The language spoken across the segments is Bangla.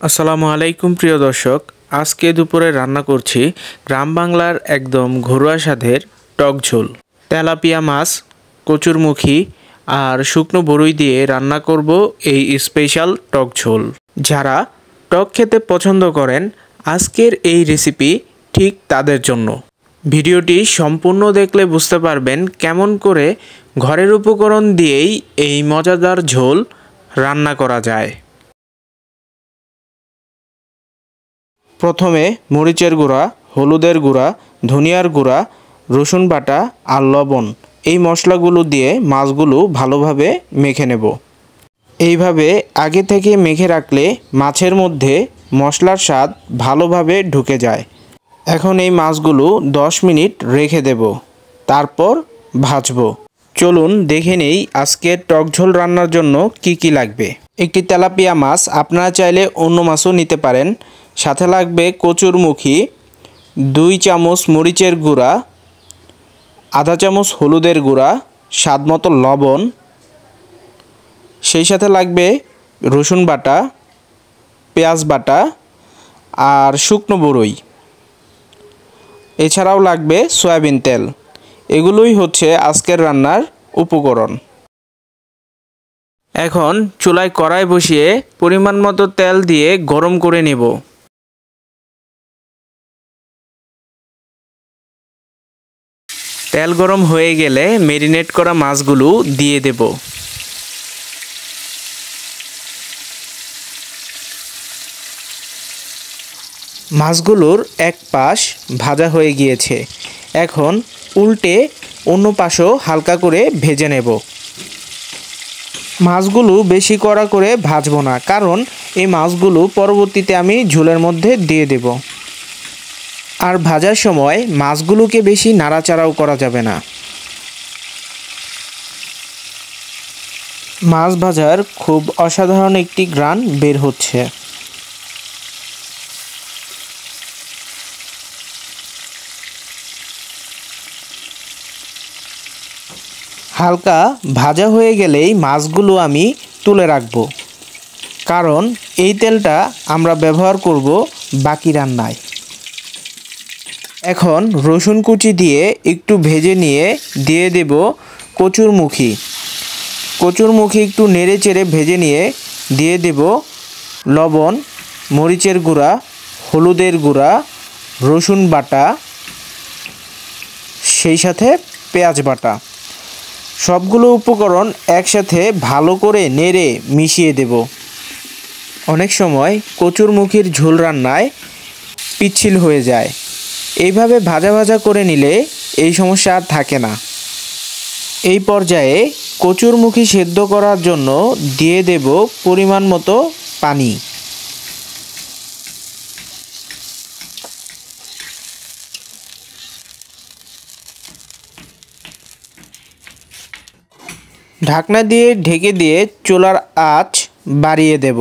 আসসালামু আলাইকুম প্রিয় দর্শক, আজকে দুপুরে রান্না করছি গ্রাম বাংলার একদম ঘরোয়া স্বাদের টক ঝোল। তেলাপিয়া মাছ, কচুরমুখী আর শুকনো বড়ই দিয়ে রান্না করব এই স্পেশাল টক ঝোল। যারা টক খেতে পছন্দ করেন, আজকের এই রেসিপি ঠিক তাদের জন্য। ভিডিওটি সম্পূর্ণ দেখলে বুঝতে পারবেন কেমন করে ঘরের উপকরণ দিয়েই এই মজাদার ঝোল রান্না করা যায়। প্রথমে মরিচের গুঁড়া, হলুদের গুঁড়া, ধনিয়ার গুঁড়া, রসুন বাটা আর লবণ এই মশলাগুলো দিয়ে মাছগুলো ভালোভাবে মেখে নেব। এইভাবে আগে থেকে মেখে রাখলে মাছের মধ্যে মশলার স্বাদ ভালোভাবে ঢুকে যায়। এখন এই মাছগুলো 10 মিনিট রেখে দেব, তারপর ভাজবো। চলুন দেখে নেই আজকের টক ঝোল রান্নার জন্য কি কি লাগবে। একটি তেলাপিয়া মাছ, আপনারা চাইলে অন্য মাছও নিতে পারেন। সাথে লাগবে কচুরমুখী, 2 চামচ মরিচের গুঁড়া, আধা চামচ হলুদের গুঁড়া, স্বাদমতো লবণ, সেই সাথে লাগবে রসুন বাটা, পেঁয়াজ বাটা আর শুকনো বড়ই। এছাড়াও লাগবে সয়াবিন তেল। এগুলোই হচ্ছে আজকের রান্নার উপকরণ। এখন চুলায় কড়াই বসিয়ে পরিমাণ মতো তেল দিয়ে গরম করে নেব। তেল গরম হয়ে গেলে ম্যারিনেট করা মাছগুলো দিয়ে দেব। মাছগুলোর এক পাশ ভাজা হয়ে গিয়েছে, এখন উল্টে অন্য পাশও হালকা করে ভেজে নেব। মাছগুলো বেশি কড়া করে ভাজবো না, কারণ এই মাছগুলো পরবর্তীতে আমি ঝোলের মধ্যে দিয়ে দেব। আর ভাজার সময় মাছগুলোকে বেশি নাড়াচাড়াও করা যাবে না। মাছ ভাজার খুব অসাধারণ একটি ঘ্রাণ বের হচ্ছে। হালকা ভাজা হয়ে গেলেই মাছগুলো আমি তুলে রাখব, কারণ এই তেলটা আমরা ব্যবহার করব বাকি রান্নায়। এখন রসুন কুচি দিয়ে একটু ভেজে নিয়ে দিয়ে দেব কচুরমুখী। কচুরমুখী একটু নেড়ে চেড়ে ভেজে নিয়ে দিয়ে দেব লবণ, মরিচের গুঁড়া, হলুদের গুঁড়া, রসুন বাটা, সেই সাথে পেঁয়াজ বাটা। সবগুলো উপকরণ একসাথে ভালো করে নেড়ে মিশিয়ে দেব। অনেক সময় কচুরমুখীর ঝোল রান্নায় পিচ্ছিল হয়ে যায়, এইভাবে ভাজা ভাজা করে নিলে এই সমস্যা আর থাকে না। এই পর্যায়ে কচুরমুখী সেদ্ধ করার জন্য দিয়ে দেব পরিমাণ মতো পানি। ঢাকনা দিয়ে ঢেকে দিয়ে চুলার আঁচ বাড়িয়ে দেব।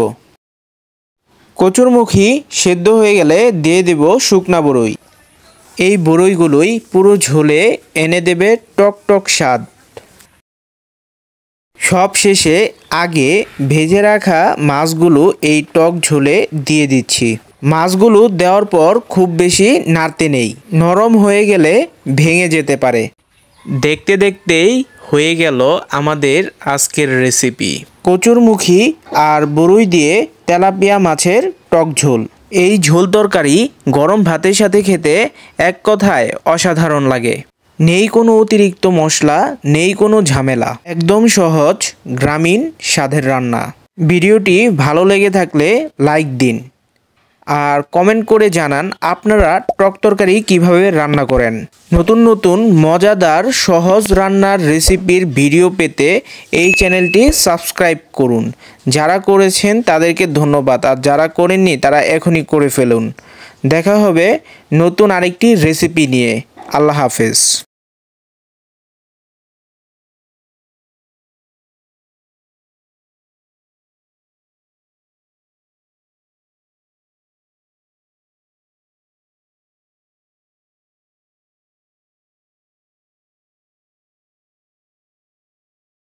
কচুরমুখী সেদ্ধ হয়ে গেলে দিয়ে দেব শুকনা বড়ই। এই বড়ইগুলোই পুরো ঝোলে এনে দেবে টক টক স্বাদ। সব শেষে আগে ভেজে রাখা মাছগুলো এই টক ঝোলে দিয়ে দিচ্ছি। মাছগুলো দেওয়ার পর খুব বেশি নাড়তে নেই, নরম হয়ে গেলে ভেঙে যেতে পারে। দেখতে দেখতেই হয়ে গেল আমাদের আজকের রেসিপি, কচুরমুখী আর বড়ই দিয়ে তেলাপিয়া মাছের টক ঝোল। এই ঝোল তরকারি গরম ভাতের সাথে খেতে এক কথায় অসাধারণ লাগে। নেই কোনো অতিরিক্ত মশলা, নেই কোনো ঝামেলা, একদম সহজ গ্রামীণ স্বাদের রান্না। ভিডিওটি ভালো লেগে থাকলে লাইক দিন আর কমেন্ট করে জানান আপনারা টক তরকারি কীভাবে রান্না করেন। নতুন নতুন মজাদার সহজ রান্নার রেসিপির ভিডিও পেতে এই চ্যানেলটি সাবস্ক্রাইব করুন। যারা করেছেন তাদেরকে ধন্যবাদ, আর যারা করেননি তারা এখনই করে ফেলুন। দেখা হবে নতুন আরেকটি রেসিপি নিয়ে। আল্লাহ হাফেজ।